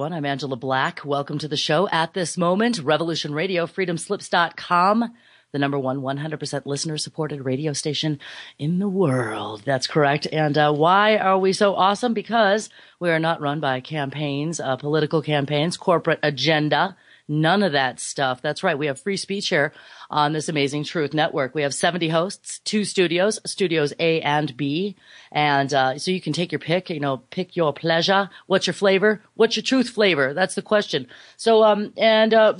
I'm Angela Black. Welcome to the show. At this moment, Revolution Radio, freedomslips.com, the number one 100% listener-supported radio station in the world. That's correct. And why are we so awesome? Because we are not run by campaigns, political campaigns, corporate agenda. None of that stuff. That's right. We have free speech here on this amazing Truth Network. We have 70 hosts, 2 studios, studios A and B. And so you can take your pick, pick your pleasure. What's your flavor? What's your truth flavor? That's the question. So,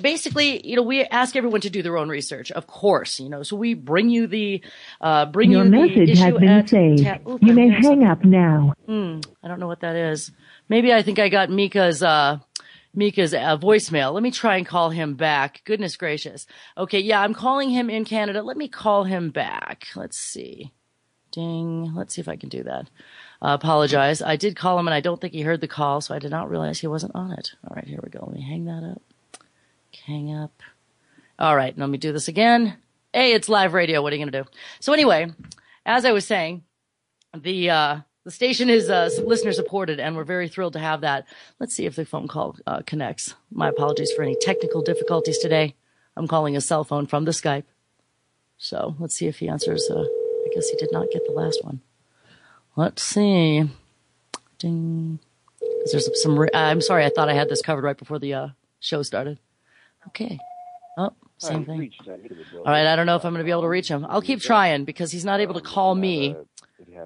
basically, we ask everyone to do their own research, of course, so we bring you the, your message has been saved. You may hang up now. I don't know what that is. Maybe I think I got Mika's voicemail. Let me try and call him back. Goodness gracious. Okay, yeah, I'm calling him in Canada. Let me call him back. Let's see. Ding. Let's see if I can do that. Apologize. I did call him, and I don't think he heard the call, so I did not realize he wasn't on it. All right, here we go. Let me hang that up. Hang up. All right, let me do this again. Hey, it's live radio. What are you going to do? So anyway, as I was saying, the station is listener supported, and we're very thrilled to have that. Let's see if the phone call connects. My apologies for any technical difficulties today. I'm calling a cell phone from the Skype. So let's see if he answers. I guess he did not get the last one. Let's see. Ding. There's some. I'm sorry. I thought I had this covered right before the show started. Okay. Oh, same thing. All right. I don't know if I'm going to be able to reach him. I'll keep trying because he's not able to call me.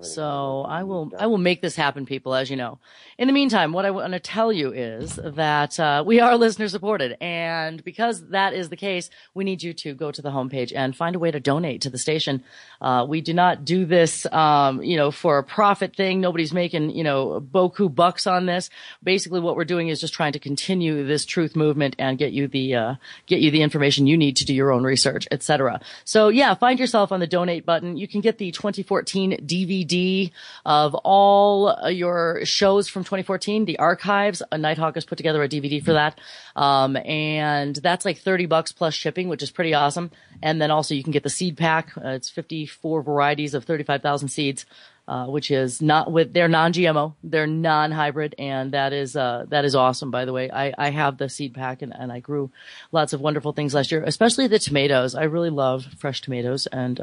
So I will make this happen, people, as you know. In the meantime, what I want to tell you is that we are listener supported, and because that is the case, we need you to go to the homepage and find a way to donate to the station. We do not do this, for a profit thing. Nobody's making, beaucoup bucks on this. Basically, what we're doing is just trying to continue this truth movement and get you the information you need to do your own research, etc. So yeah, find yourself on the donate button. You can get the 2014 DVD of all your shows from 2014, the archives. Nighthawk has put together a DVD for that. And that's like $30 plus shipping, which is pretty awesome. And then also you can get the seed pack. It's 54 varieties of 35,000 seeds, which is they're non-GMO, they're non-hybrid. And that is awesome, by the way. I have the seed pack and I grew lots of wonderful things last year, especially the tomatoes. I really love fresh tomatoes, and,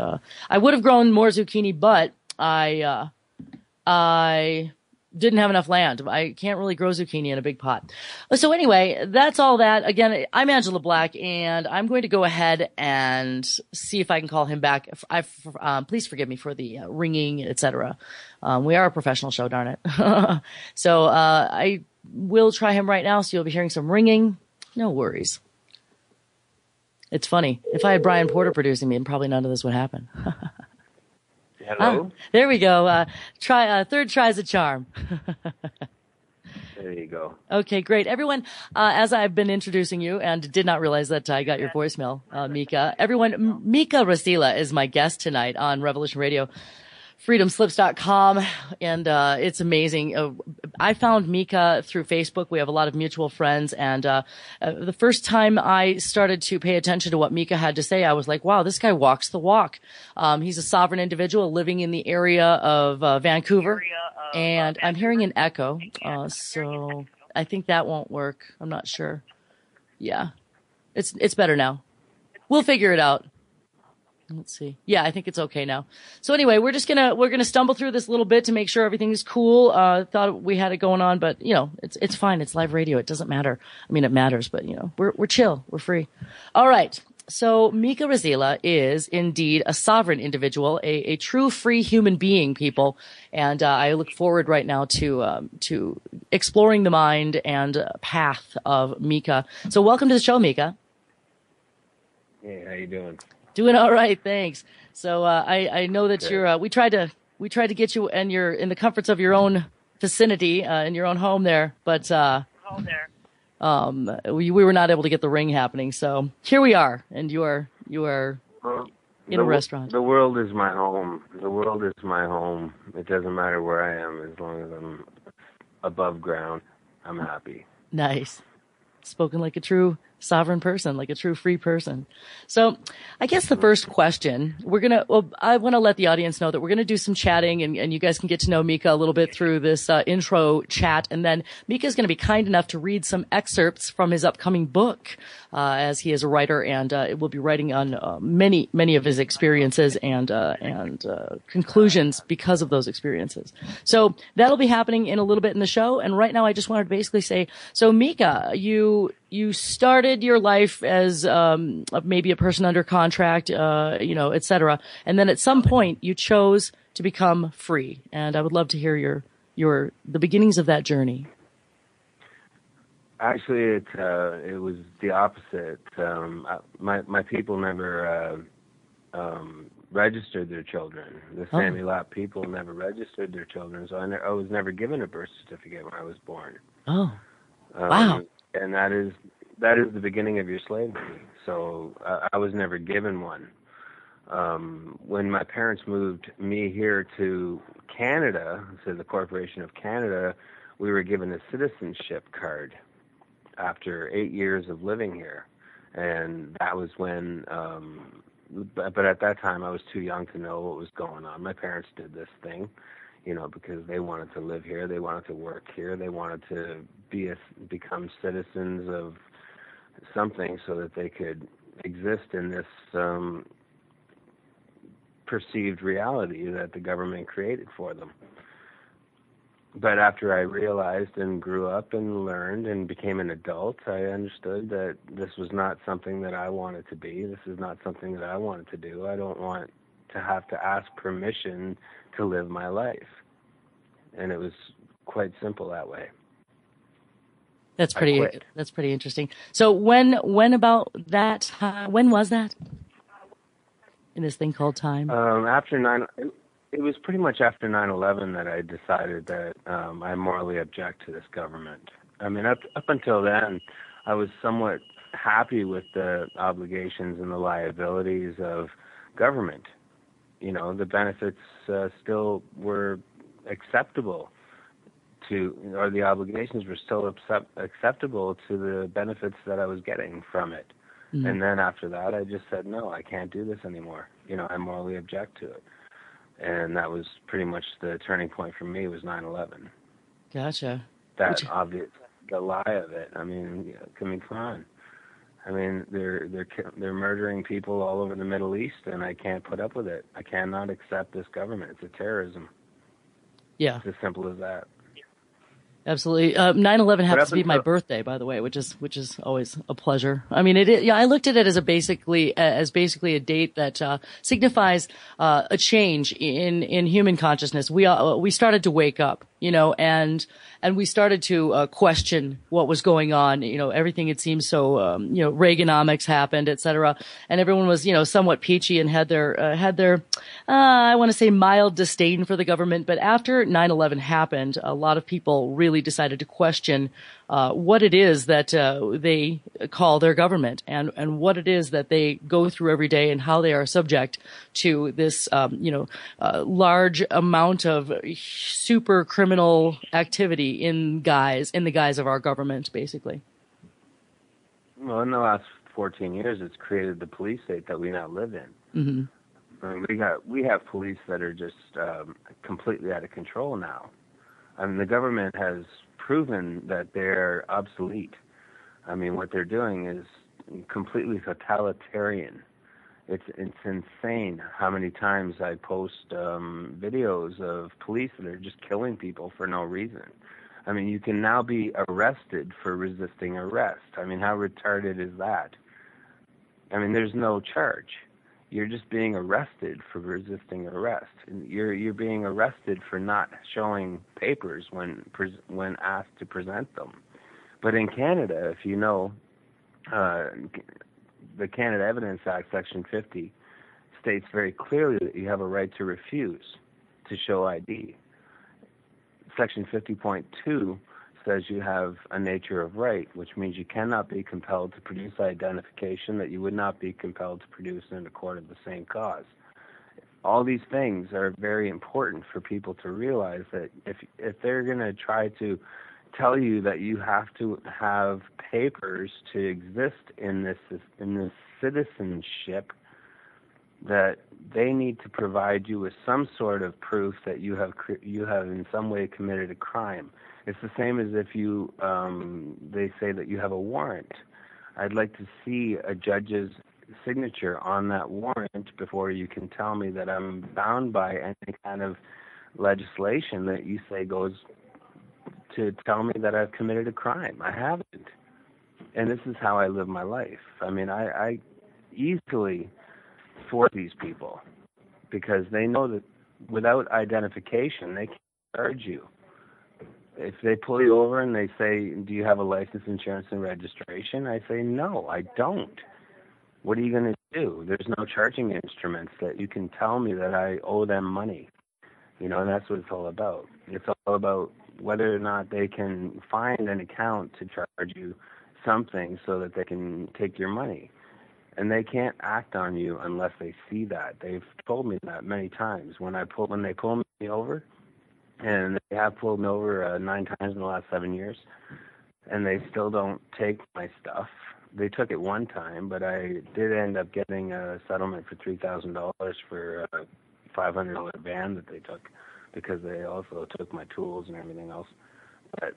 I would have grown more zucchini, but I didn't have enough land. I can't really grow zucchini in a big pot. So anyway, that's all that. Again, I'm Angela Black, and I'm going to go ahead and see if I can call him back. Please forgive me for the ringing, etc. We are a professional show, darn it. So I will try him right now, so you'll be hearing some ringing. No worries. It's funny. If I had Brian Porter producing me, probably none of this would happen. Hello? There we go. Third try's a charm. There you go. Okay, great. Everyone, as I've been introducing you and did not realize that I got your voicemail, Mika. Everyone, Mika Rasila is my guest tonight on Revolution Radio, freedomslips.com, and it's amazing. I found Mika through Facebook. We have a lot of mutual friends, and the first time I started to pay attention to what Mika had to say, I was like, wow, this guy walks the walk. He's a sovereign individual living in the area of Vancouver, and I'm hearing an echo, so I think that won't work. I'm not sure. Yeah, it's better now. We'll figure it out. Let's see. Yeah, I think it's okay now. So anyway, we're gonna stumble through this little bit to make sure everything's cool. Thought we had it going on, but it's fine. It's live radio. It doesn't matter. I mean, it matters, but we're chill. We're free. All right. So Mika Rasila is indeed a sovereign individual, a true free human being, people. And, I look forward right now to exploring the mind and path of Mika. So welcome to the show, Mika. Hey, how you doing? Doing all right, thanks. So I know that you're. We tried to get you, and you're in the comforts of your own vicinity, in your own home there, but we were not able to get the ring happening. So here we are, and you are in a restaurant. The world is my home. The world is my home. It doesn't matter where I am, as long as I'm above ground. I'm happy. Nice. Spoken like a true sovereign person, like a true free person. So I guess the first question I want to let the audience know that we're going to do some chatting and you guys can get to know Mika a little bit through this intro chat. And then Mika is going to be kind enough to read some excerpts from his upcoming book, as he is a writer and it will be writing on many of his experiences and conclusions because of those experiences. So that'll be happening in a little bit in the show. And right now I just wanted to basically say, so Mika, you started your life as maybe a person under contract, et cetera. And then at some point you chose to become free. And I would love to hear the beginnings of that journey. Actually, it was the opposite. My people never registered their children. The Sami Lap people never registered their children, so I was never given a birth certificate when I was born. Oh, wow! And that is the beginning of your slavery. So I was never given one. When my parents moved me here to Canada, to the Corporation of Canada, we were given a citizenship card after 8 years of living here. And that was when, but at that time I was too young to know what was going on. My parents did this thing, because they wanted to live here, they wanted to work here, they wanted to become citizens of something so that they could exist in this perceived reality that the government created for them. But after I realized and grew up and learned and became an adult, I understood that this was not something that I wanted to be. This is not something that I wanted to do. I don't want to have to ask permission to live my life. And it was quite simple that way. That's pretty interesting. So when about that? When was that? In this thing called time? It was pretty much after 9/11 that I decided that I morally object to this government. I mean, up until then, I was somewhat happy with the obligations and the liabilities of government. The benefits still were acceptable or the obligations were still acceptable to the benefits that I was getting from it. Mm-hmm. And then after that, I just said, no, I can't do this anymore. I morally object to it. And that was pretty much the turning point for me was 9/11. Gotcha. That obvious, the lie of it. I mean, come on. I mean, they're murdering people all over the Middle East, and I can't put up with it. I cannot accept this government. It's a terrorism. Yeah. It's as simple as that. Absolutely. 9/11 happens to be my birthday, by the way, which is always a pleasure. I mean, I looked at it as basically a date that signifies a change in human consciousness. We started to wake up, and we started to question what was going on. Everything it seemed so Reaganomics happened, et cetera, and everyone was somewhat peachy and had their I want to say mild disdain for the government. But after 9/11 happened, a lot of people really decided to question what it is that they call their government and what it is that they go through every day and how they are subject to this large amount of super criminal activity in the guise of our government, basically. Well, in the last 14 years, it's created the police state that we now live in. Mm-hmm. I mean, we have police that are just completely out of control now. I mean, the government has proven that they're obsolete. I mean, what they're doing is completely totalitarian. It's insane how many times I post videos of police that are just killing people for no reason. I mean, you can now be arrested for resisting arrest. I mean, how retarded is that? I mean, there's no charge. You're just being arrested for resisting arrest. You're being arrested for not showing papers when asked to present them. But in Canada, if you know, the Canada Evidence Act, Section 50, states very clearly that you have a right to refuse to show ID. Section 50.2 says you have a nature of right, which means you cannot be compelled to produce identification that you would not be compelled to produce in a court of the same cause. All these things are very important for people to realize that if they're going to try to tell you that you have to have papers to exist in this citizenship, that they need to provide you with some sort of proof that you have in some way committed a crime. It's the same as if you they say that you have a warrant. I'd like to see a judge's signature on that warrant before you can tell me that I'm bound by any kind of legislation that you say goes to tell me that I've committed a crime. I haven't. And this is how I live my life. I mean, I easily thwart these people because they know that without identification, they can't charge you. If they pull you over and they say, do you have a license, insurance, and registration? I say, no, I don't. What are you going to do? There's no charging instruments that you can tell me that I owe them money. You know, and that's what it's all about. It's all about whether or not they can find an account to charge you something so that they can take your money. And they can't act on you unless they see that. They've told me that many times. When they pull me over, and they have pulled me over 9 times in the last 7 years, and they still don't take my stuff. They took it one time, but I did end up getting a settlement for $3,000 for a $500 van that they took, because they also took my tools and everything else. But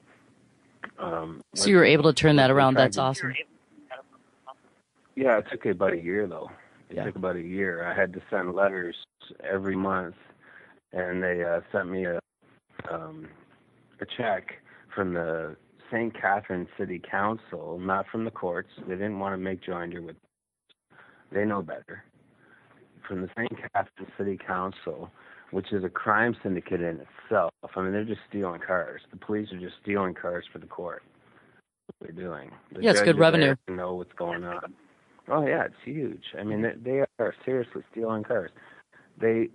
so you were able to turn that around. That's awesome. Yeah, it took about a year, though. It took about a year. I had to send letters every month, and they sent me a check from the St. Catharines City Council, not from the courts. They didn't want to make joinder with. They know better. From the St. Catharines City Council, which is a crime syndicate in itself. I mean, they're just stealing cars. The police are just stealing cars for the court. What they're doing. The it's good revenue. To know what's going on. Oh yeah, it's huge. I mean, they are seriously stealing cars. The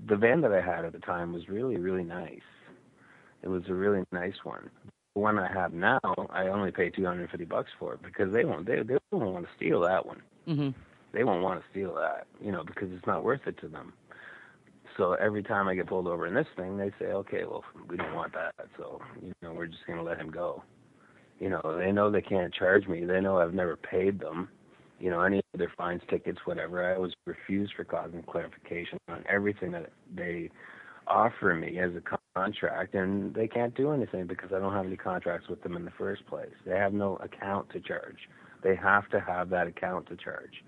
van that I had at the time was really, really nice. It was a really nice one. The one I have now, I only pay $250 for it because they won't want to steal that one. Mm-hmm. They won't want to steal that, because it's not worth it to them. So every time I get pulled over in this thing, they say, okay, well, we don't want that, so we're just going to let him go. They know they can't charge me. They know I've never paid them. Any of their fines, tickets, whatever. I always refuse for cause and clarification on everything that they offer me as a contract, and they can't do anything because I don't have any contracts with them in the first place. They have no account to charge. They have to have that account to charge.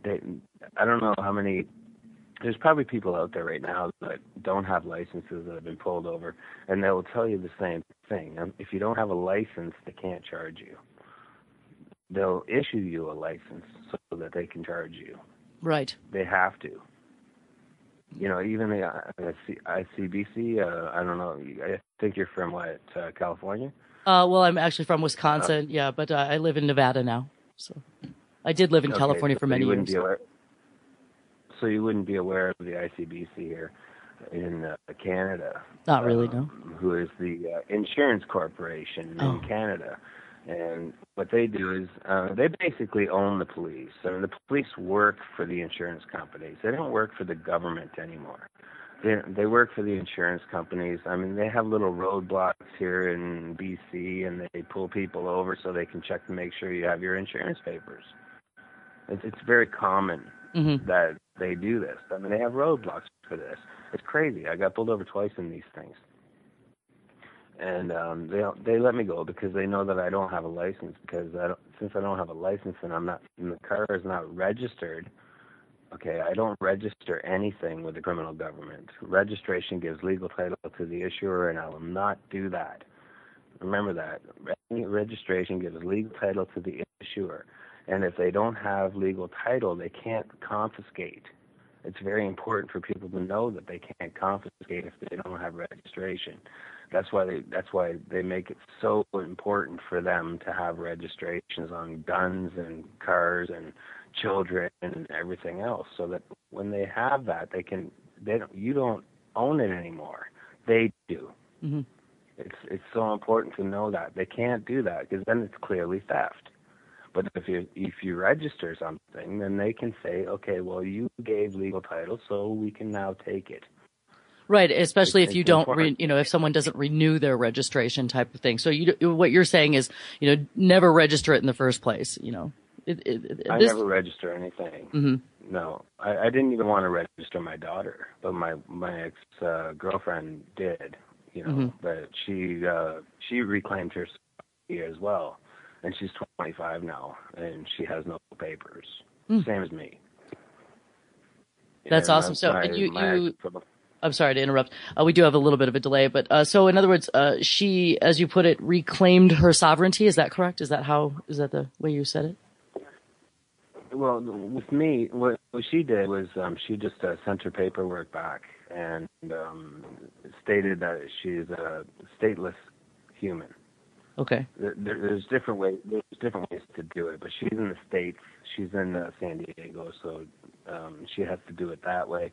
I don't know how many. There's probably people out there right now that don't have licenses that have been pulled over, and they will tell you the same thing. If you don't have a license, they can't charge you. They'll issue you a license so that they can charge you. Right. They have to. Even the ICBC, I don't know, I think you're from, California? Well, I'm actually from Wisconsin, but I live in Nevada now. So I did live in California for many years. So you wouldn't be aware of the ICBC here in Canada. Not really, no. Who is the insurance corporation in Canada. And what they do is they basically own the police. I mean, the police work for the insurance companies. They don't work for the government anymore. They work for the insurance companies. I mean, they have little roadblocks here in BC, and they pull people over so they can check to make sure you have your insurance papers. It's very common that they do this. I mean, they have roadblocks for this. It's crazy. I got pulled over twice in these things. And they let me go because they know that I don't have a license. Since I don't have a license and the car is not registered. Okay, I don't register anything with the criminal government. Registration gives legal title to the issuer, and I will not do that. Remember that. Registration gives legal title to the issuer, and if they don't have legal title, they can't confiscate. It's very important for people to know that they can't confiscate if they don't have registration. That's why they make it so important for them to have registrations on guns and cars and children and everything else, so that when they have that, you don't own it anymore. They do. Mm-hmm. It's so important to know that. They can't do that because then it's clearly theft. But if you register something, then they can say, okay, well, you gave legal title, so we can now take it. Right, especially if you don't, important. if someone doesn't renew their registration type of thing. So what you're saying is, never register it in the first place. I never register anything. Mm-hmm. No, I didn't even want to register my daughter, but my ex girlfriend did. Mm-hmm. But she reclaimed her here as well, and she's 25 now, and she has no papers, same as me. That's awesome. So, I'm sorry to interrupt. We do have a little bit of a delay, but so in other words, she, as you put it, reclaimed her sovereignty. Is that correct? Is that the way you said it? Well, with me, what she did was she just sent her paperwork back and stated that she's a stateless human. Okay. There's different ways. There's different ways to do it, but she's in the States. She's in San Diego, so she has to do it that way.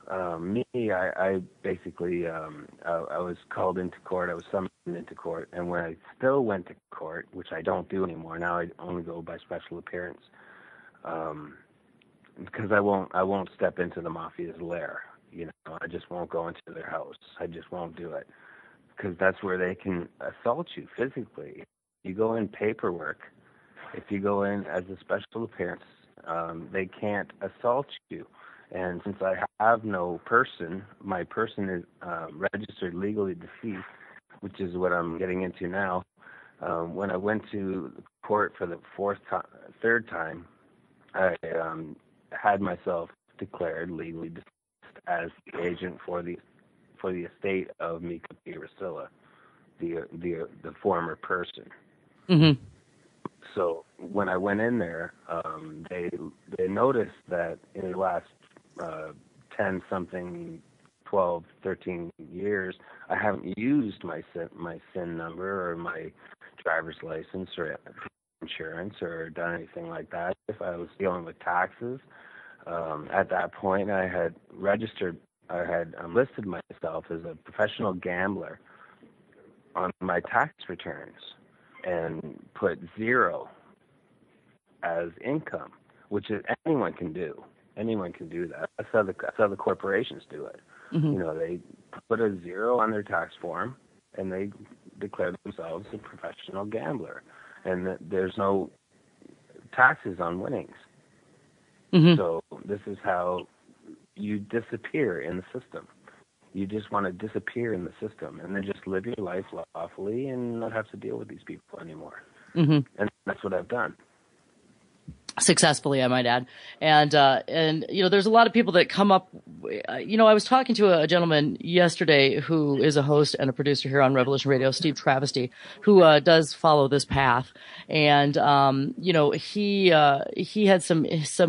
I basically I was called into court. I was summoned into court, and when I still went to court, which I don't do anymore now, I only go by special appearance, because I won't step into the mafia's lair. I just won't go into their house. I just won't do it, because that's where they can assault you physically. You go in paperwork. If you go in as a special appearance, they can't assault you. And since I have no person, my person is registered legally deceased, which is what I'm getting into now. When I went to court for the third time, I had myself declared legally deceased as the agent for the estate of Mika Rasila, the former person. Mm-hmm. So when I went in there, they noticed that in the last 10 something, 12, 13 years, I haven't used my SIN number or my driver's license or insurance or done anything like that. If I was dealing with taxes, at that point I had listed myself as a professional gambler on my tax returns and put 0 as income, which anyone can do. Anyone can do that. That's how the corporations do it. Mm-hmm. They put a 0 on their tax form, and they declare themselves a professional gambler. And there's no taxes on winnings. Mm-hmm. So this is how you disappear in the system. You just want to disappear in the system and then just live your life lawfully and not have to deal with these people anymore. Mm-hmm. And that's what I've done. Successfully, I might add. And there's a lot of people that come up, I was talking to a gentleman yesterday who is a host and a producer here on Revolution Radio, Steve Travesty, who, does follow this path. And, he had some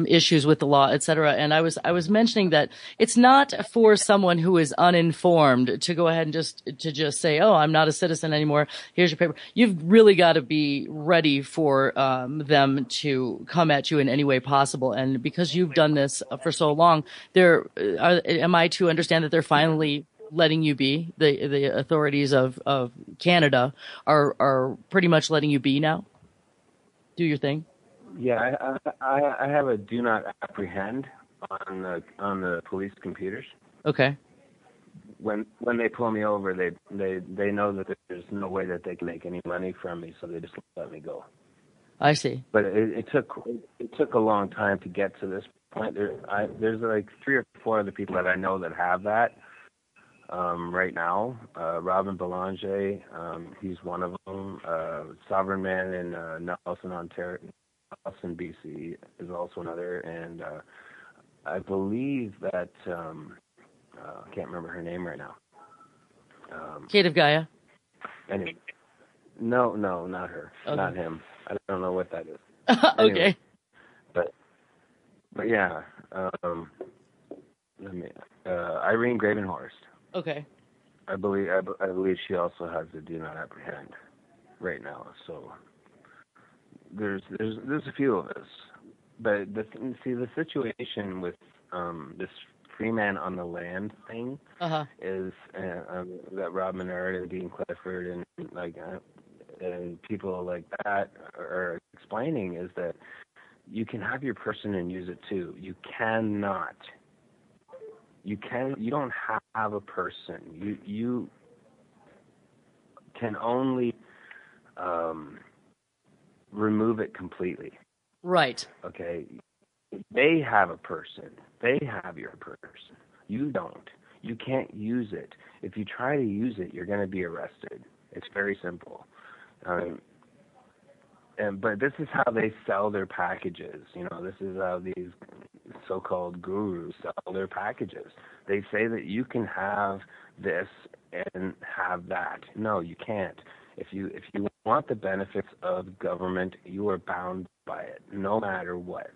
issues with the law, et cetera. And I was mentioning that it's not for someone who is uninformed to go ahead and just say, oh, I'm not a citizen anymore. Here's your paper. You've really got to be ready for, them to come at you in any way possible. And because you've done this for so long, am I to understand that they're finally letting you be? The authorities of Canada are pretty much letting you be now? Do your thing? Yeah, I have a do not apprehend on the police computers. Okay. When they pull me over, they know that there's no way that they can make any money from me, so they just let me go. I see. But it took a long time to get to this point. There's like 3 or 4 other people that I know that have that right now. Robin Belanger, he's one of them. Sovereign Man in Nelson, Ontario, Nelson, BC is also another. And I believe that I can't remember her name right now. Kate of Gaia. Anyway, no, not her, okay. Not him. I don't know what that is. Okay. Anyway, but yeah, Irene Gravenhorst. Okay. I believe she also has the do not apprehend right now. So there's a few of us, but the situation with this free man on the land thing is that Rob Menard and Dean Clifford and people like that are explaining is that you can have your person and use it too. You cannot You don't have a person. You can only remove it completely. Right. Okay. They have a person. They have your person. You don't. You can't use it. If you try to use it, you're going to be arrested. It's very simple. But this is how they sell their packages. This is how these so-called gurus sell their packages. They say that you can have this and have that. No, you can't. If you want the benefits of government, you are bound by it, no matter what.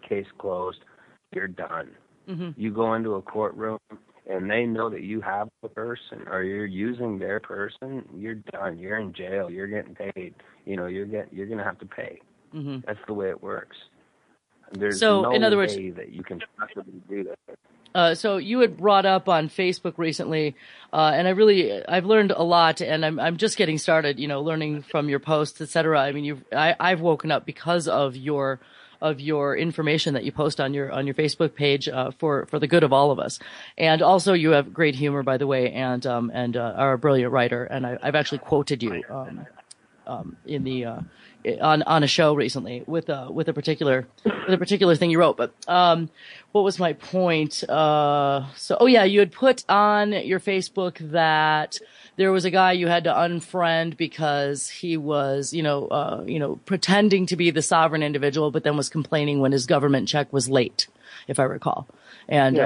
Case closed. You're done. Mm-hmm. You go into a courtroom and they know that you have a person or you're using their person, you're done. You're in jail. You're getting paid. You're going to have to pay. Mm-hmm. That's the way it works. There's so, no in other words, way that you can possibly do that. So you had brought up on Facebook recently, and I've learned a lot, and I'm just getting started, learning from your posts, etc. I mean, I've woken up because of your information that you post on your Facebook page, for the good of all of us. And also you have great humor, by the way, and are a brilliant writer. And I've actually quoted you, in the, on a show recently with a particular thing you wrote. But, what was my point? You had put on your Facebook that there was a guy you had to unfriend because he was, pretending to be the sovereign individual, but then was complaining when his government check was late, if I recall. And,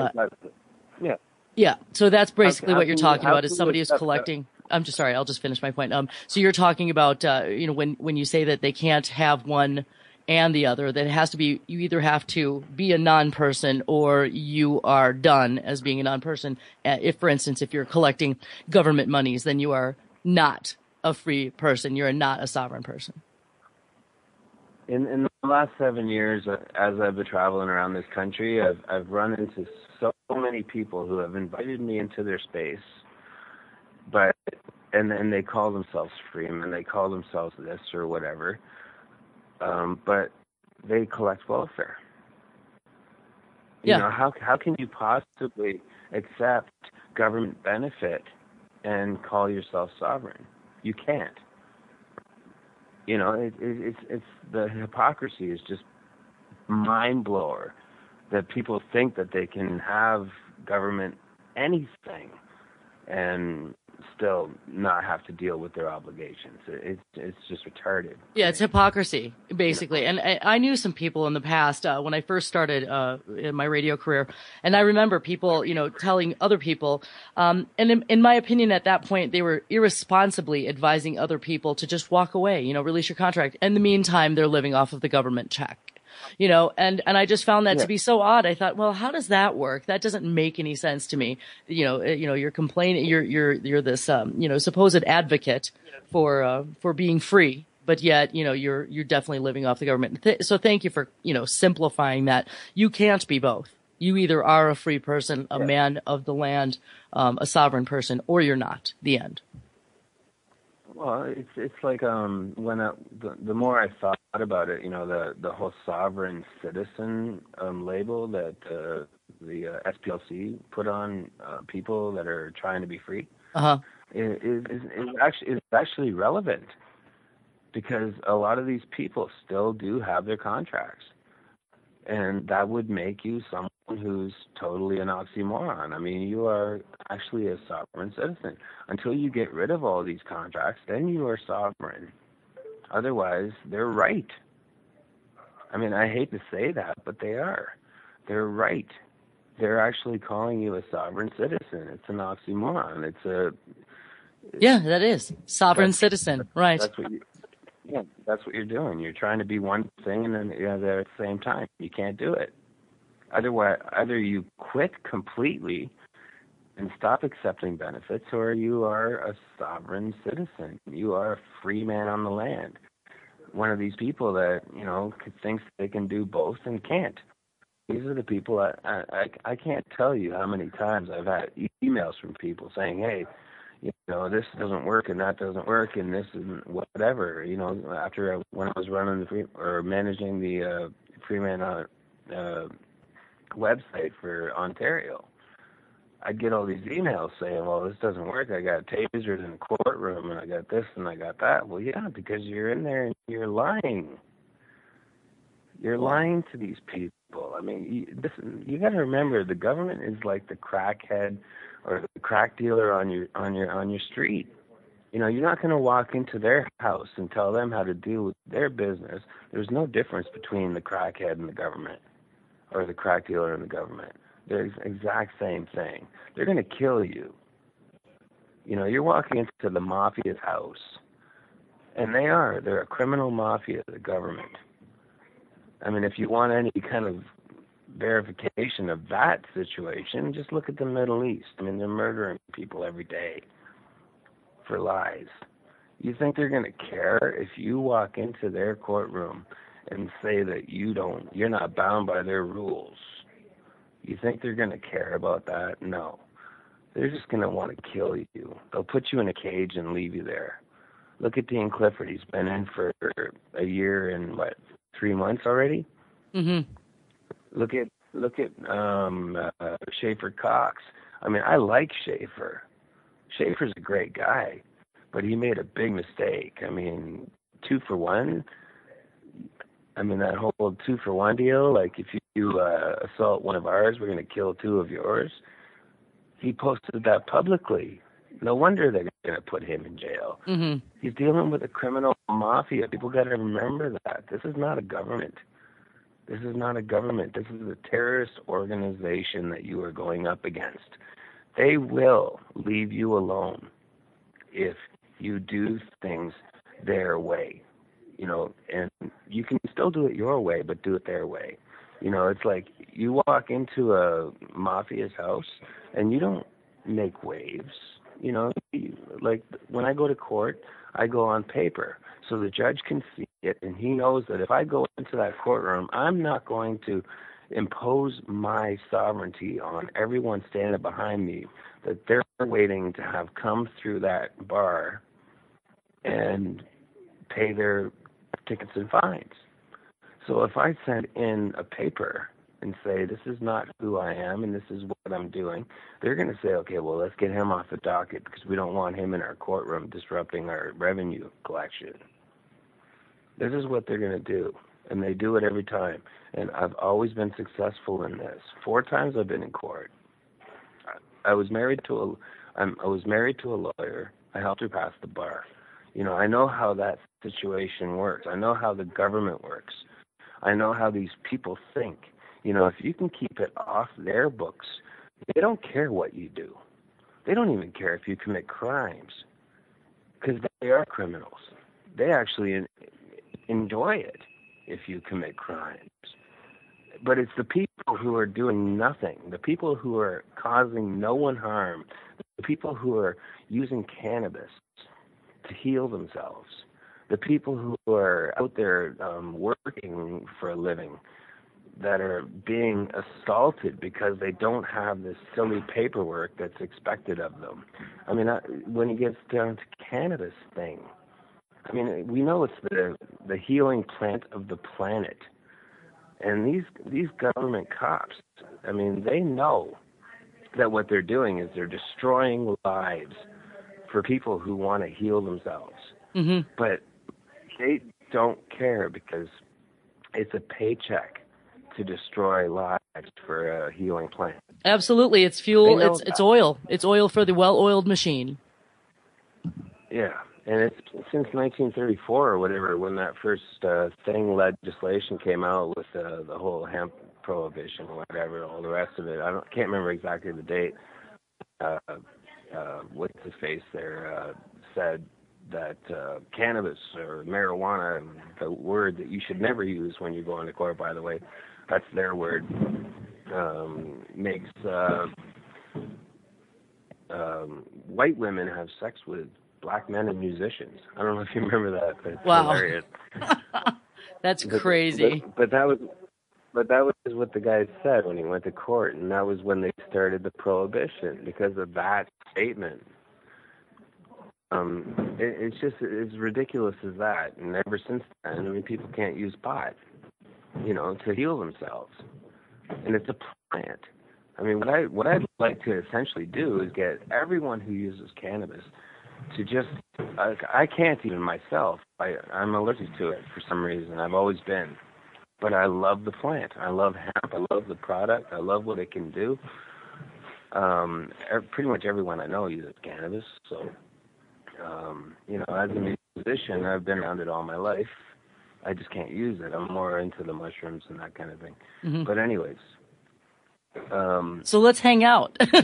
yeah. Yeah. So that's basically what you're talking about, is somebody is accept collecting. I'm just sorry. I'll just finish my point. So you're talking about, when you say that they can't have one and the other, that it has to be, you either have to be a non-person or you are done as being a non-person. If, for instance, if you're collecting government monies, then you are not a free person. You're not a sovereign person. In the last 7 years, as I've been traveling around this country, I've run into so many people who have invited me into their space, and they call themselves freemen, they call themselves this or whatever, but they collect welfare. Yeah. How can you possibly accept government benefit and call yourself sovereign? You can't. It's the hypocrisy is just mind blower that people think that they can have government anything and still not have to deal with their obligations. It's just retarded. Yeah, it's hypocrisy, basically. And I knew some people in the past, when I first started in my radio career, and I remember people, telling other people, and in my opinion at that point, they were irresponsibly advising other people to just walk away, release your contract. In the meantime, they're living off of the government check. And I just found that to be so odd. I thought, well, how does that work? That doesn't make any sense to me. You're complaining, you're this, supposed advocate for being free, but yet, you're definitely living off the government. So thank you for, simplifying that. You can't be both. You either are a free person, a man of the land, a sovereign person, or you're not. The end. Well, it's like when the more I thought about it, the whole sovereign citizen label that the SPLC put on people that are trying to be free is actually relevant, because a lot of these people still do have their contracts, and that would make you someone who's totally an oxymoron. I mean, you are actually a sovereign citizen. Until you get rid of all these contracts, then you are sovereign. Otherwise, they're right. I mean, I hate to say that, but they are. They're right. They're actually calling you a sovereign citizen. It's an oxymoron. Yeah, that is. Sovereign citizen, right. That's what you're doing. You're trying to be one thing and then there at the same time. You can't do it. Otherwise, either you quit completely and stop accepting benefits, or you are a sovereign citizen. You are a free man on the land. One of these people that, thinks they can do both and can't. These are the people I can't tell you how many times I've had emails from people saying, hey, this doesn't work and that doesn't work and this isn't whatever. When I was running managing the Freeman website for Ontario, I'd get all these emails saying, well, this doesn't work. I got tasers in the courtroom, and I got this, and I got that. Well, yeah, because you're in there and you're lying. You're lying to these people. I mean, you got to remember, the government is like the crackhead or the crack dealer on your street. You know, you're not going to walk into their house and tell them how to deal with their business. There's no difference between the crackhead and the government, or the crack dealer and the government. They're the exact same thing. They're going to kill you. You know, you're walking into the mafia's house, and they're a criminal mafia, the government. I mean, if you want any kind of verification of that situation, just look at the Middle East. I mean, they're murdering people every day for lies. You think they're going to care if you walk into their courtroom and say that you're not bound by their rules? You think they're going to care about that? No. They're just going to want to kill you. They'll put you in a cage and leave you there. Look at Dean Clifford. He's been in for a year and 3 months already? Mm-hmm. Look at Schaefer Cox. I mean, I like Schaefer. Schaefer's a great guy, but he made a big mistake. I mean, 2 for 1. I mean, that whole 2 for 1 deal, like if you assault one of ours, we're going to kill 2 of yours. He posted that publicly. No wonder they're going to put him in jail. Mm-hmm. He's dealing with a criminal mafia. People got to remember that. This is not a government. This is not a government. This is a terrorist organization that you are going up against. They will leave you alone if you do things their way. You know, and you can still do it your way, but do it their way. You know, it's like you walk into a mafia's house and you don't make waves. You know, like when I go to court, I go on paper so the judge can see it, and he knows that if I go into that courtroom, I'm not going to impose my sovereignty on everyone standing behind me that they're waiting to have come through that bar and pay their tickets and fines. So if I send in a paper and say, this is not who I am and this is what I'm doing, they're going to say, okay, well, let's get him off the docket because we don't want him in our courtroom disrupting our revenue collection. This is what they're going to do, and they do it every time. And I've always been successful in this. 4 times I've been in court. I was married to a lawyer. I helped her pass the bar. You know, I know how that situation works. I know how the government works. I know how these people think. You know, if you can keep it off their books, they don't care what you do. They don't even care if you commit crimes because they are criminals. They actually enjoy it if you commit crimes. But it's the people who are doing nothing, the people who are causing no one harm, the people who are using cannabis to heal themselves, the people who are out there working for a living that are being assaulted because they don't have this silly paperwork that's expected of them. I mean, when it gets down to cannabis thing, I mean, we know it's the healing plant of the planet. And these government cops, I mean, they know that what they're doing is they're destroying lives for people who want to heal themselves. Mm-hmm. But they don't care because it's a paycheck to destroy lives for a healing plant. Absolutely. It's fuel. It's oil. It's oil for the well-oiled machine. Yeah. And it's since 1934 or whatever, when that first legislation came out with the whole hemp prohibition or whatever, all the rest of it. Can't remember exactly the date. What's his face there said that cannabis or marijuana, the word that you should never use when you go into court, by the way, that's their word, makes white women have sex with black men and musicians. I don't know if you remember that, but it's hilarious. That's crazy. But that was what the guy said when he went to court, and that was when they started the prohibition because of that statement. It's just as ridiculous as that, and ever since then, I mean, people can't use pot, you know, to heal themselves, and it's a plant. I mean, what I'd like to essentially do is get everyone who uses cannabis to just, I can't even myself. I'm allergic to it for some reason. I've always been. But I love the plant. I love hemp. I love the product. I love what it can do. Pretty much everyone I know uses cannabis. So, as a musician, I've been around it all my life. I just can't use it. I'm more into the mushrooms and that kind of thing. Mm-hmm. But anyways. So let's hang out. We'll do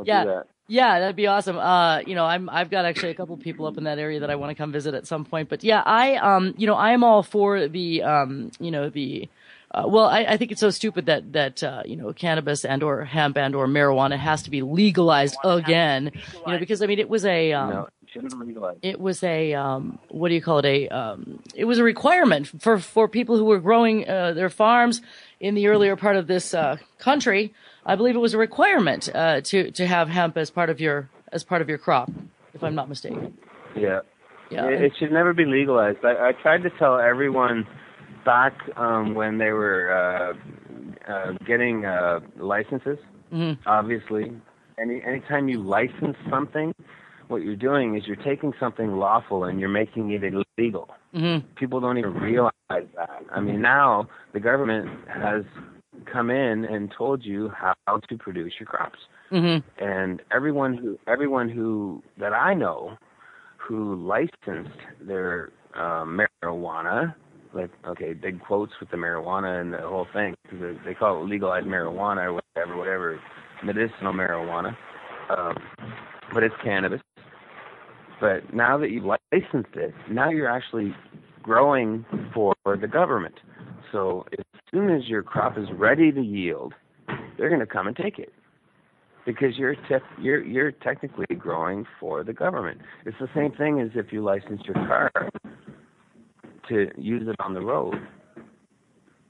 that. Yeah, that'd be awesome. I've got actually a couple people up in that area that I want to come visit at some point. But yeah, I am all for the, I think it's so stupid that cannabis and or hemp and or marijuana has to be legalized again. Because I mean, it was a, no, it shouldn't be legalized. It was a, what do you call it? It was a requirement for people who were growing, their farms in the earlier part of this, country. I believe it was a requirement to have hemp as part of your crop, if I'm not mistaken. Yeah. It should never be legalized. I tried to tell everyone back when they were getting licenses. Mm-hmm. Obviously, anytime you license something, what you're doing is you're taking something lawful and you're making it illegal. Mm-hmm. People don't even realize that. I mean, now the government has come in and told you how to produce your crops. Mm-hmm. And everyone who that I know who licensed their marijuana, like, okay, big quotes with the marijuana and the whole thing, because they call it legalized marijuana or whatever, medicinal marijuana, but it's cannabis. But now that you've licensed it, now you're actually growing for the government. So as soon as your crop is ready to yield, they're going to come and take it, because you're technically growing for the government. It's the same thing as if you license your car to use it on the road.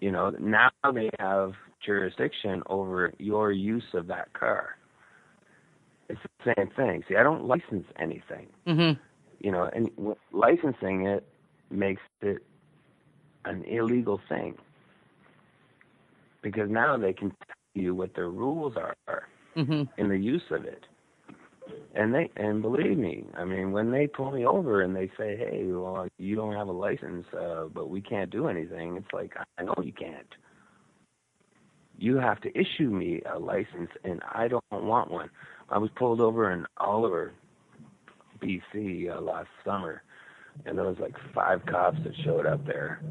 Now they have jurisdiction over your use of that car. It's the same thing. See, I don't license anything. Mm-hmm. And licensing it makes it an illegal thing, because now they can tell you what their rules are mm-hmm. in the use of it. And believe me, I mean, when they pull me over and they say, hey, well, you don't have a license, but we can't do anything, it's like, I know you can't. You have to issue me a license, and I don't want one. I was pulled over in Oliver, BC last summer, and there was like 5 cops that showed up there.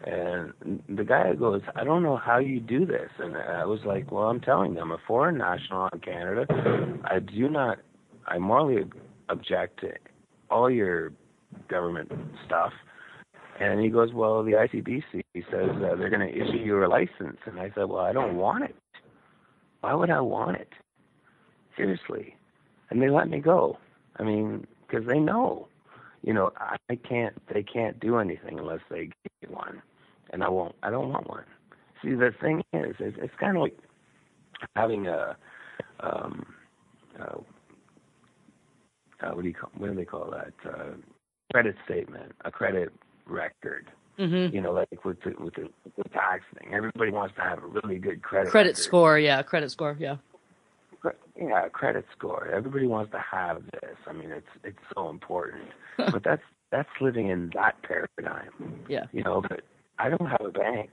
And the guy goes, I don't know how you do this. And I was like, well, I'm telling them, I'm a foreign national in Canada. I morally object to all your government stuff. And he goes, well, the ICBC says they're going to issue you a license. And I said, well, I don't want it. Why would I want it? Seriously. And they let me go. I mean, because they know, they can't do anything unless they give me one. And I don't want one. See, the thing is, it's kind of like having what do they call that? Credit statement, a credit record. Mm-hmm. Like with the tax thing. Everybody wants to have a really good credit score. Yeah, credit score. Yeah. Yeah, credit score. Everybody wants to have this. I mean, it's so important. But that's living in that paradigm. Yeah. But I don't have a bank.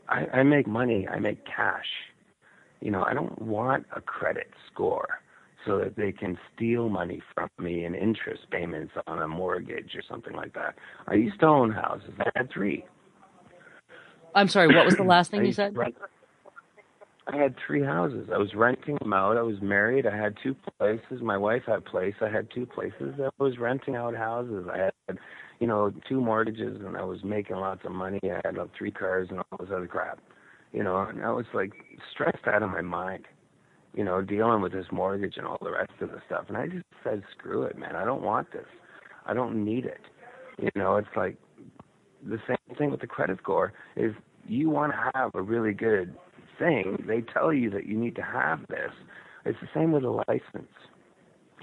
I make money. I make cash. I don't want a credit score so that they can steal money from me in interest payments on a mortgage or something like that. I used to own houses. I had 3. I'm sorry, what was the last thing you said? I had 3 houses. I was renting them out. I was married. I had 2 places. My wife had a place. I had 2 places. I was renting out houses. I had, 2 mortgages, and I was making lots of money. I had 3 cars and all this other crap. And I was like stressed out of my mind, dealing with this mortgage and all the rest of the stuff. And I just said, screw it, man. I don't want this. I don't need it. It's like the same thing with the credit score is you want to have a really good thing. They tell you that you need to have this. It's the same with a license.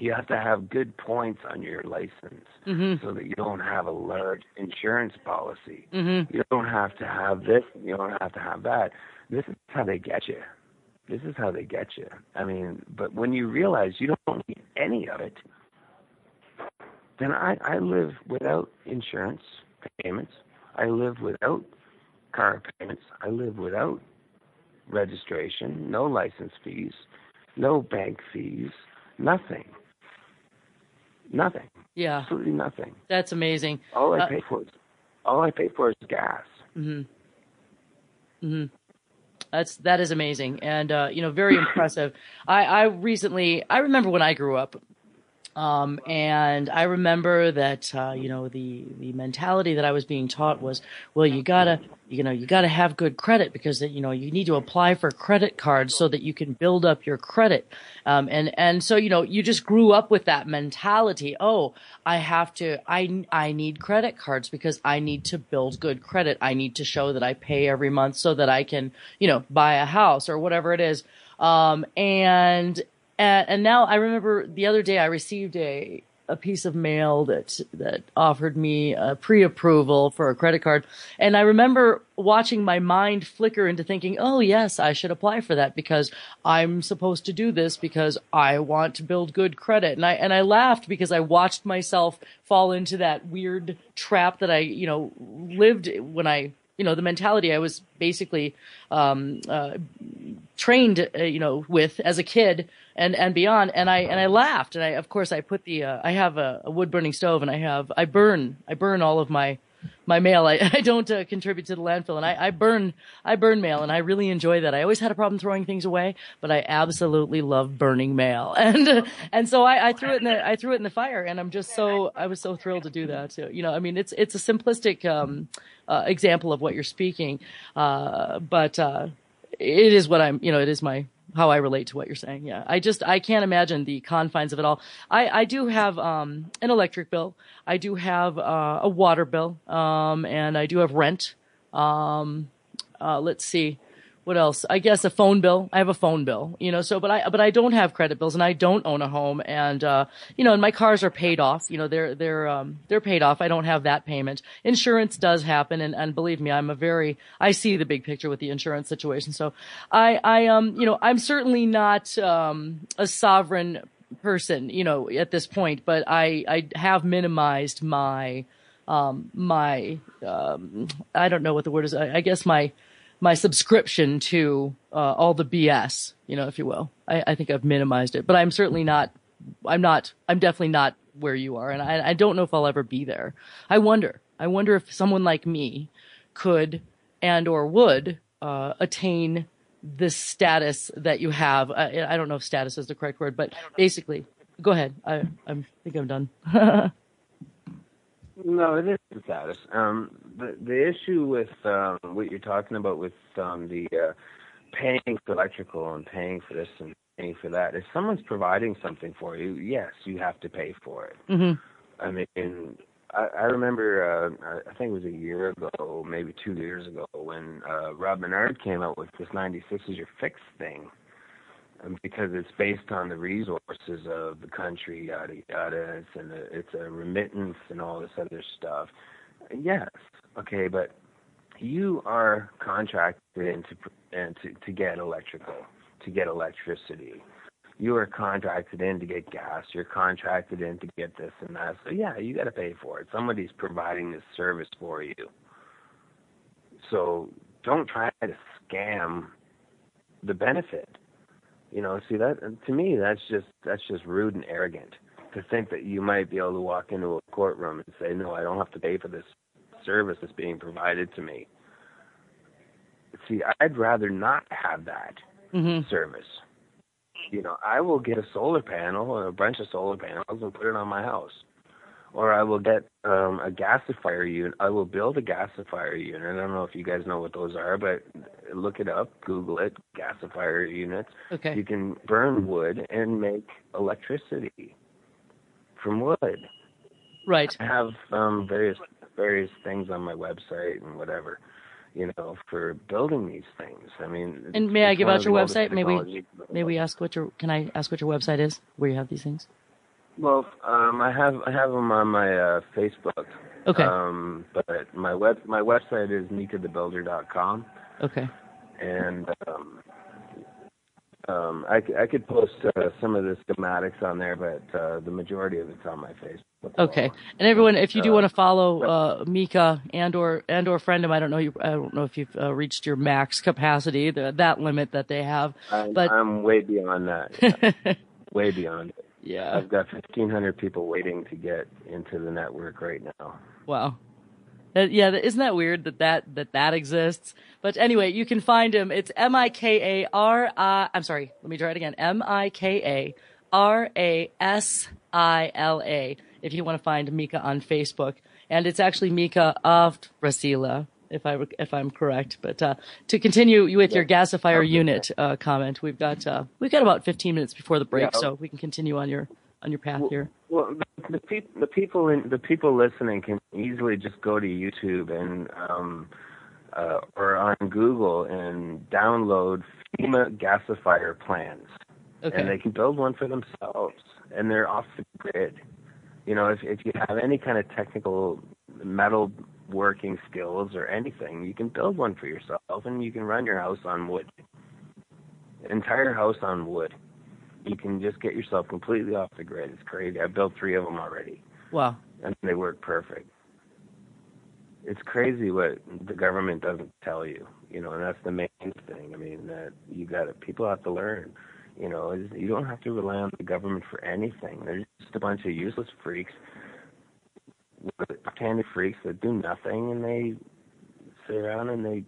You have to have good points on your license mm-hmm. so that you don't have a large insurance policy. Mm-hmm. You don't have to have this. You don't have to have that. This is how they get you. This is how they get you. I mean, but when you realize you don't need any of it, then I live without insurance payments. I live without car payments. I live without registration, no license fees, no bank fees, nothing. Nothing. Yeah. Absolutely nothing. That's amazing. All I pay for is gas. Mm-hmm. Mm-hmm. That is amazing, and very impressive. I remember when I grew up, and I remember that the mentality that I was being taught was, well, you gotta have good credit because you need to apply for credit cards so that you can build up your credit, and so you just grew up with that mentality. Oh, I need credit cards because I need to build good credit. I need to show that I pay every month so that I can buy a house or whatever it is, and now I remember the other day I received a piece of mail that offered me a pre-approval for a credit card. And I remember watching my mind flicker into thinking, oh yes, I should apply for that because I'm supposed to do this because I want to build good credit. And I laughed because I watched myself fall into that weird trap that I, lived when the mentality I was basically trained, with as a kid and beyond. And I laughed. And of course I put I have a wood burning stove and I burn all of my mail. I don't contribute to the landfill, and I burn mail, and I really enjoy that. I always had a problem throwing things away, but I absolutely love burning mail. And so I threw it in the fire, and I was so thrilled to do that. So, it's a simplistic example of what you're speaking, but it is what it is how I relate to what you're saying. Yeah. I can't imagine the confines of it all. I do have, an electric bill. I do have, a water bill. And I do have rent. Let's see. What else? I guess a phone bill. I have a phone bill, but I don't have credit bills and I don't own a home, and and my cars are paid off. They're paid off. I don't have that payment. Insurance does happen, and believe me, I see the big picture with the insurance situation. So I'm certainly not a sovereign person, at this point, but I have minimized my I don't know what the word is. I guess my subscription to all the BS, if you will. I think I've minimized it, but I'm definitely not where you are, and I don't know if I'll ever be there. I wonder if someone like me could and or would attain this status that you have. I don't know if status is the correct word, but basically, go ahead. I think I'm done. No, it is the status. The issue with what you're talking about with the paying for electrical and paying for this and paying for that, if someone's providing something for you, yes, you have to pay for it. Mm-hmm. I mean, I remember, I think it was a year ago, maybe 2 years ago, when Rob Menard came out with this 96 is your fix thing. Because it's based on the resources of the country, yada yada, it's a remittance and all this other stuff. Yes, okay, but you are contracted in to get electrical, to get electricity. You are contracted in to get gas. You're contracted in to get this and that. So yeah, you got to pay for it. Somebody's providing this service for you. So don't try to scam the benefit. See that to me, that's just rude and arrogant to think that you might be able to walk into a courtroom and say, no, I don't have to pay for this service that's being provided to me. See, I'd rather not have that service. I will get a solar panel or a bunch of solar panels and put it on my house. Or I will get a gasifier unit. I will build a gasifier unit. I don't know if you guys know what those are, but look it up, Google it, gasifier units. Okay. You can burn wood and make electricity from wood. Right. I have various things on my website and whatever, for building these things. I mean, and may I give out your website? May we ask can I ask what your website is, where you have these things? Well, I have them on my Facebook. Okay. But my website is mikathebuilder.com. Okay. And I could post some of the schematics on there, but the majority of it's on my Facebook. Okay, and everyone, if you do want to follow Mika and or friend him, I don't know if you've reached your max capacity, that limit that they have. I'm way beyond that. Way beyond it. Yeah, I've got 1,500 people waiting to get into the network right now. Wow. Yeah, isn't that weird that exists? But anyway, you can find him. It's Mikara. I'm sorry. Let me try it again. Mikarasila. If you want to find Mika on Facebook, and it's actually Mika Rasila, if I'm correct. But to continue with your gasifier unit comment, we've got about 15 minutes before the break, so we can continue on your path here. Well, the people listening can easily just go to YouTube and or on Google and download FEMA gasifier plans, and they can build one for themselves, and they're off the grid. You know, if you have any kind of technical metal working skills or anything, you can build one for yourself, and you can run your house on wood, entire house on wood. You can just get yourself completely off the grid. It's crazy. I've built 3 of them already. Wow. And they work perfect. It's crazy what the government doesn't tell you, you know, and that's the main thing. I mean, that people have to learn, you know, you don't have to rely on the government for anything. They're just a bunch of useless freaks, pretending freaks that do nothing, and they sit around and they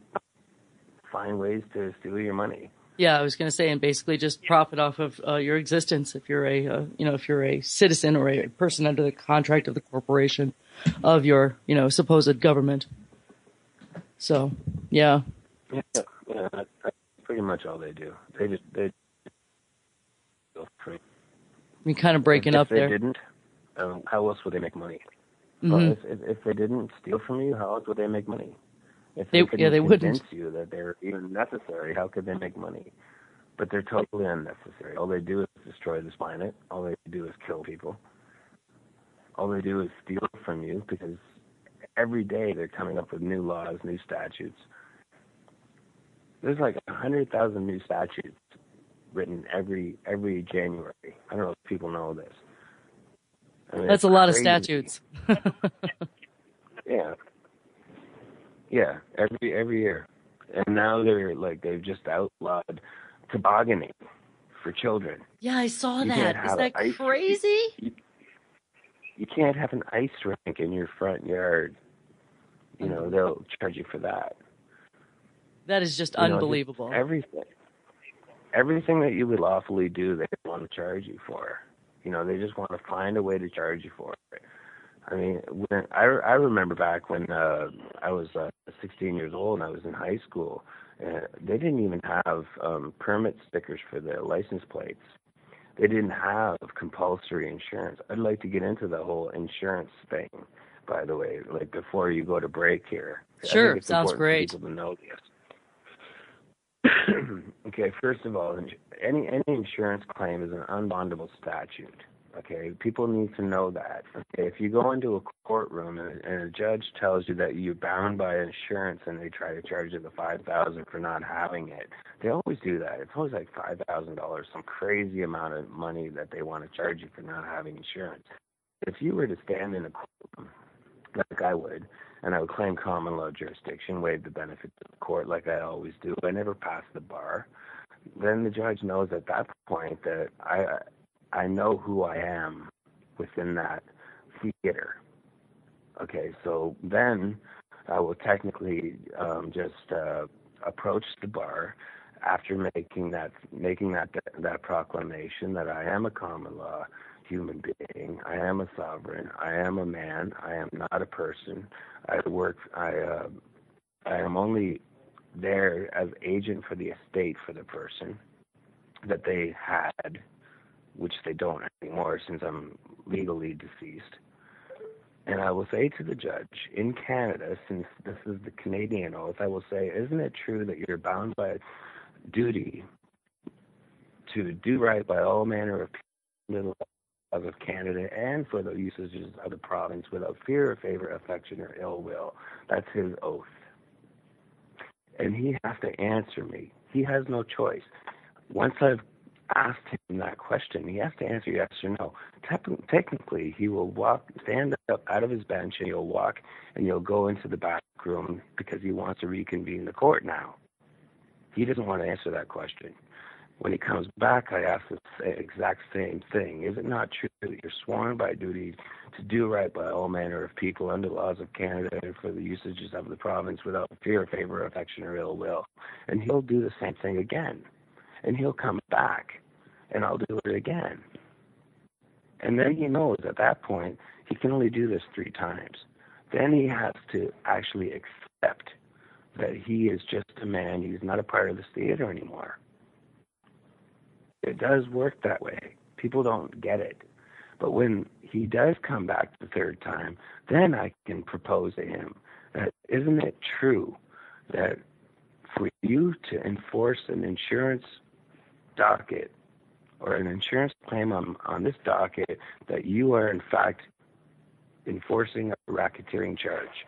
find ways to steal your money. Yeah, I was going to say, and basically just profit off of your existence if you're a citizen or a person under the contract of the corporation of your, supposed government. So, yeah. Yeah, that's pretty much all they do. They feel free. You're kind of breaking up there. If they didn't, how else would they make money? Mm-hmm. Well, if they didn't steal from you, how else would they make money? If they couldn't wouldn't convince you that they're even necessary, how could they make money? But they're totally unnecessary. All they do is destroy this planet. All they do is kill people. All they do is steal from you, because every day they're coming up with new laws, new statutes. There's like 100,000 new statutes written every January. I don't know if people know this. I mean, that's a lot of statutes. Yeah. Yeah, every year. And now they've just outlawed tobogganing for children. Yeah, I saw that. Is that crazy? You can't have an ice rink in your front yard. They'll charge you for that. That is just unbelievable. Everything that you would lawfully do, they want to charge you for. They just want to find a way to charge you for it. I mean, I remember back when I was 16 years old and I was in high school, and they didn't even have permit stickers for the license plates. They didn't have compulsory insurance. I'd like to get into the whole insurance thing, by the way, like before you go to break here. Sure, I think it's sounds important great. for people to know this. Okay, first of all, any insurance claim is an unbondable statute. Okay, people need to know that. Okay, if you go into a courtroom and a judge tells you that you're bound by insurance and they try to charge you the $5,000 for not having it, they always do that. It's always like $5,000, some crazy amount of money that they want to charge you for not having insurance. If you were to stand in a courtroom, like I would, and I would claim common law jurisdiction, waive the benefits of the court like I always do, I never pass the bar, then the judge knows at that point that I know who I am within that theater. Okay, so then I will technically just approach the bar after making that proclamation that I am a common law human being. I am a sovereign. I am a man. I am not a person. I am only there as agent for the estate for the person that they had, which they don't anymore since I'm legally deceased. And I will say to the judge, in Canada, since this is the Canadian oath, I will say, isn't it true that you're bound by duty to do right by all manner of people of Canada and for the usages of the province without fear or favor, affection, or ill will? That's his oath. And he has to answer me. He has no choice. once I've asked him that question, he has to answer yes or no. Technically, he will stand up out of his bench, and he'll walk, and he'll go into the back room because he wants to reconvene the court now. He doesn't want to answer that question. When he comes back, I ask the exact same thing. Is it not true that you're sworn by duty to do right by all manner of people under the laws of Canada and for the usages of the province without fear, favor, affection, or ill will? And he'll do the same thing again. And he'll come back, and I'll do it again. And then he knows at that point he can only do this 3 times. Then he has to actually accept that he is just a man. He's not a part of this theater anymore. It does work that way. People don't get it. But when he does come back the 3rd time, then I can propose to him that isn't it true that for you to enforce an insurance docket or an insurance claim on this docket that you are in fact enforcing a racketeering charge,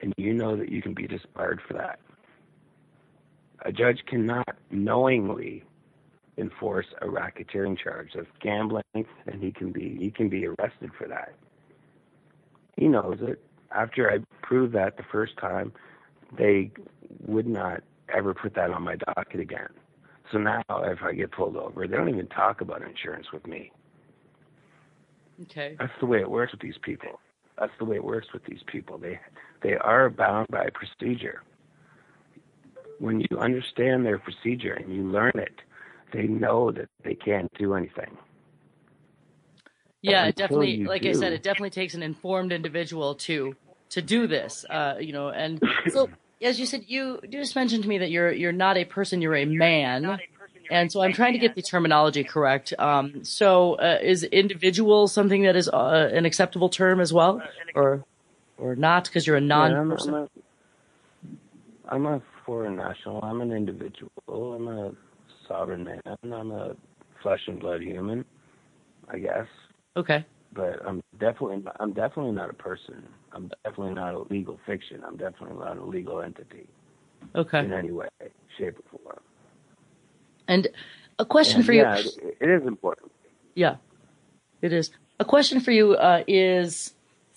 and you know that you can be disbarred for that. A judge cannot knowingly enforce a racketeering charge of gambling, and he can be arrested for that. He knows it. After I proved that the first time, they would not ever put that on my docket again. So now if I get pulled over, they don't even talk about insurance with me. Okay. That's the way it works with these people. They are bound by procedure. When you understand their procedure and you learn it, they know that they can't do anything. Yeah, it definitely, like I said, it definitely takes an informed individual to do this, and so, as you said, you just mentioned to me that you're not a person, you're a man. And so I'm trying to get the terminology correct. Is individual something that is an acceptable term as well, or not, because you're a non-person? I'm a foreign national. I'm an individual. I'm a sovereign man. I'm a flesh and blood human, I guess. Okay. But I'm definitely not a person. I'm definitely not a legal fiction. I'm definitely not a legal entity. Okay. In any way, shape, or form. And a question for you. Yeah, it is important. Yeah, it is. A question for you is,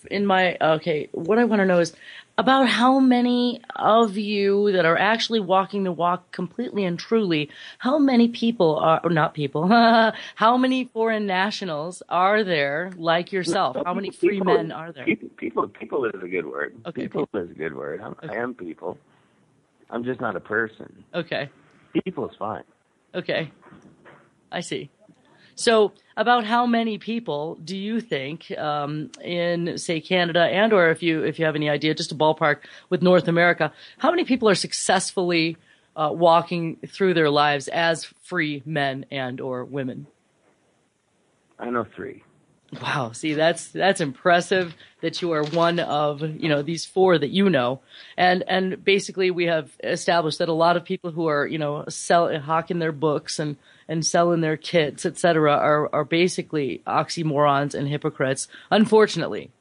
what I want to know is about how many of you that are actually walking the walk completely and truly, how many people how many foreign nationals are there like yourself? How many free men are there? People is a good word. Okay. People is a good word. I am people. I'm just not a person. Okay. People is fine. Okay. I see. So about how many people do you think in, say, Canada, and or if you have any idea, just a ballpark with North America, how many people are successfully walking through their lives as free men and or women? I know 3. Wow. See, that's impressive that you are one of, these 4 that you know. And basically we have established that a lot of people who are, hawking their books and selling their kits, et cetera, are basically oxymorons and hypocrites. Unfortunately,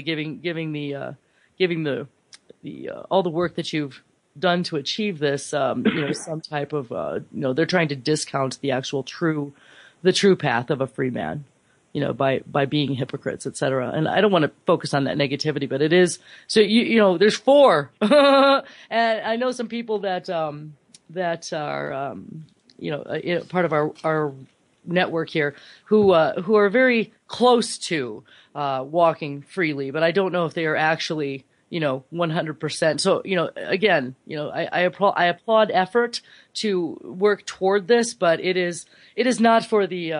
giving the all the work that you've done to achieve this, some type of, they're trying to discount the actual true path of a free man, by being hypocrites, et cetera. And I don't want to focus on that negativity, but it is. So, there's 4. And I know some people that are, part of our network here who are very close to, walking freely, but I don't know if they are actually, 100%. So, again, I applaud effort to work toward this, but it is not for the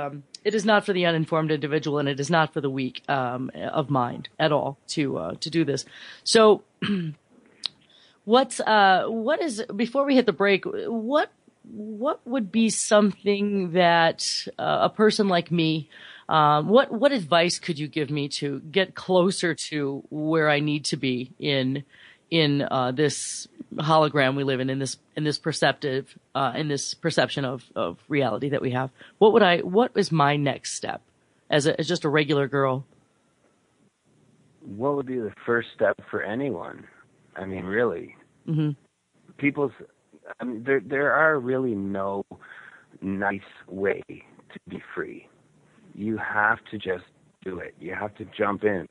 uninformed individual, and it is not for the weak, of mind at all to do this. So, what is, before we hit the break, what would be something that, a person like me, what advice could you give me to get closer to where I need to be in this hologram we live in this perception of reality that we have? What is my next step as just a regular girl? What would be the first step for anyone? I mean, really. Mm-hmm. People's I mean, there are really no nice way to be free. You have to just do it. You have to jump in.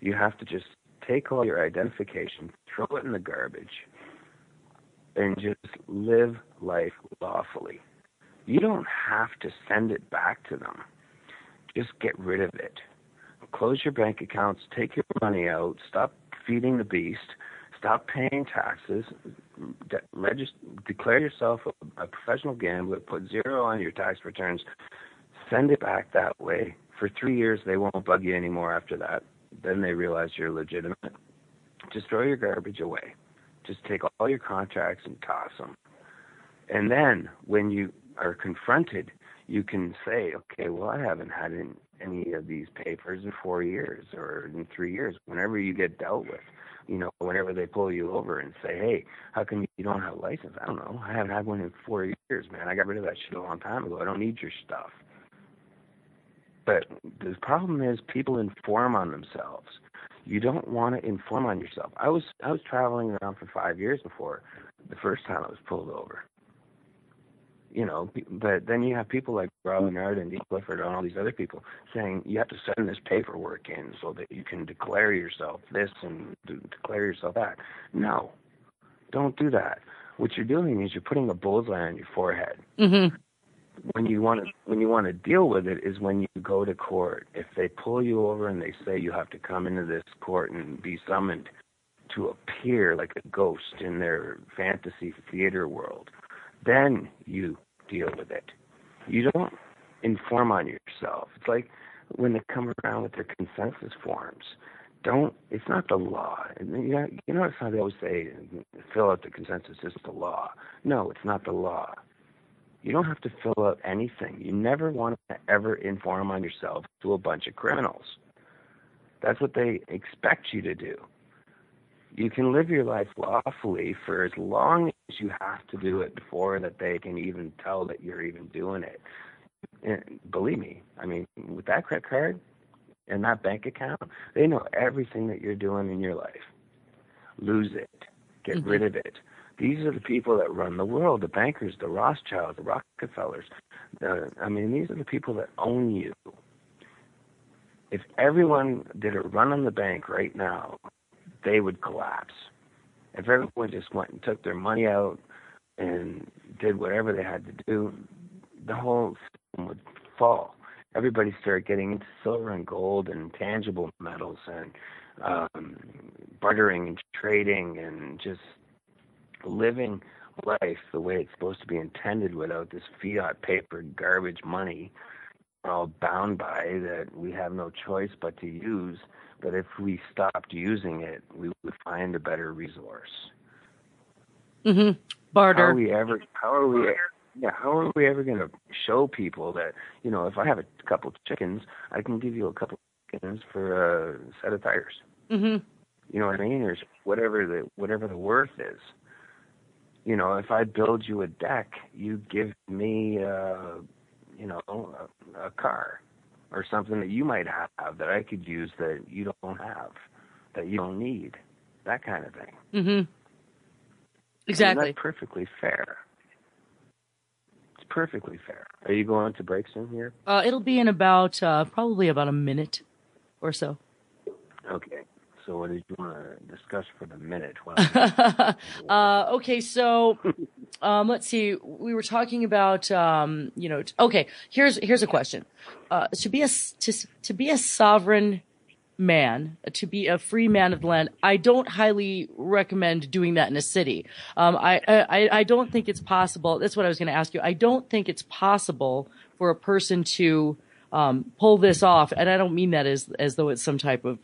You have to just take all your identification, throw it in the garbage, and just live life lawfully. You don't have to send it back to them. Just get rid of it. Close your bank accounts, take your money out, stop feeding the beast, stop paying taxes, declare yourself a professional gambler, put 0 on your tax returns, send it back that way. For 3 years, they won't bug you anymore after that. Then they realize you're legitimate. Just throw your garbage away. Just take all your contracts and toss them. And then when you are confronted, you can say, okay, well, I haven't had any of these papers in 4 years or in 3 years. Whenever you get dealt with, whenever they pull you over and say, hey, how come you don't have a license? I don't know. I haven't had one in 4 years, man. I got rid of that shit a long time ago. I don't need your stuff. But the problem is people inform on themselves. You don't want to inform on yourself. I was traveling around for 5 years before the first time I was pulled over. But then you have people like Rob Menard and Dean Clifford and all these other people saying you have to send this paperwork in so that you can declare yourself this and declare yourself that. No, don't do that. What you're doing is you're putting a bullseye on your forehead. Mm-hmm. When you want to deal with it is when you go to court. If they pull you over and they say you have to come into this court and be summoned to appear like a ghost in their fantasy theater world, then you deal with it. You don't inform on yourself. It's like when they come around with their consensus forms. It's not the law. You know how they always say, fill out the consensus, it's the law. No, it's not the law. You don't have to fill out anything. You never want to ever inform on yourself to a bunch of criminals. That's what they expect you to do. You can live your life lawfully for as long as you have to do it before that they can even tell that you're even doing it. And believe me, I mean, with that credit card and that bank account, they know everything that you're doing in your life. Lose it. Get rid of it. These are the people that run the world, the bankers, the Rothschilds, the Rockefellers. These are the people that own you. If everyone did a run on the bank right now, they would collapse. If everyone just went and took their money out and did whatever they had to do, the whole system would fall. Everybody started getting into silver and gold and tangible metals and bartering and trading and just living life the way it's supposed to be intended without this fiat paper garbage money we're all bound by that we have no choice but to use. But if we stopped using it, we would find a better resource. Mm-hmm. Barter. How are we ever going to show people that, if I have a couple of chickens, I can give you a couple of chickens for a set of tires. Mm-hmm. You know what I mean? Or whatever the worth is. If I build you a deck, you give me, a car or something that you might have that I could use that you don't have, that you don't need, that kind of thing. Mm-hmm. Exactly. That's perfectly fair. It's perfectly fair. Are you going to break soon here? It'll be in probably about a minute or so. Okay. So what did you want to discuss for the minute? Okay, so let's see. We were talking about okay. Here's a question. To be a sovereign man, to be a free man of the land, I don't highly recommend doing that in a city. I don't think it's possible. That's what I was going to ask you. I don't think it's possible for a person to pull this off, and I don't mean that as though it's some type of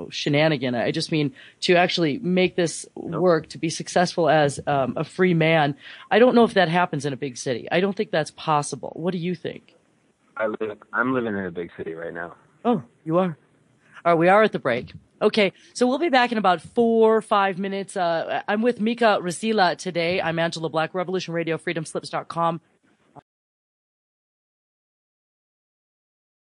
shenanigan. I just mean to actually make this work, to be successful as a free man. I don't know if that happens in a big city. I don't think that's possible. What do you think? I'm living in a big city right now. Oh, you are? All right, we are at the break. Okay, so we'll be back in about 4 or 5 minutes. I'm with Mika Rasila today. I'm Angela Black, Revolution Radio, freedomslips.com.